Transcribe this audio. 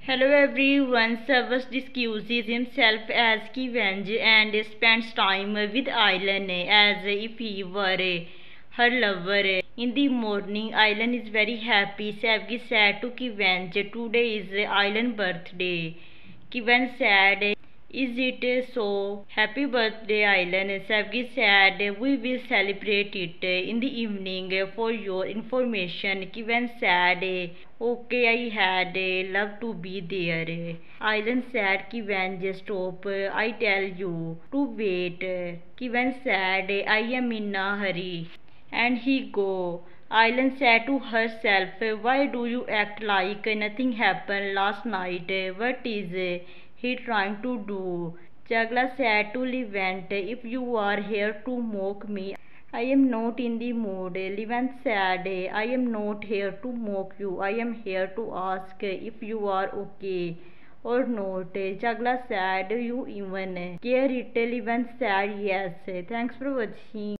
Hello everyone. Savas excuses himself as Kivenge and spends time with Aileen as if he were her lover. In the morning, Aileen is very happy. Savgi said to Kivenge, "Today is Aileen's birthday." Kivenge said, "Is it so? Happy birthday, Aileen." Savgi said, "We will celebrate it in the evening for your information." Kivenge said, "Okay, I had loved to be there." Aileen said, "Kivenge, stop. I tell you to wait." Kivenge said, "I am in a hurry." And he go. Aileen said to herself, "Why do you act like nothing happened last night? What is he trying to do?" Chagla said to Levent, "If you are here to mock me, I am not in the mood." Levent said, "I am not here to mock you. I am here to ask if you are okay or not." Chagla said, "You even care it?" Levent said, "Yes." Thanks for watching.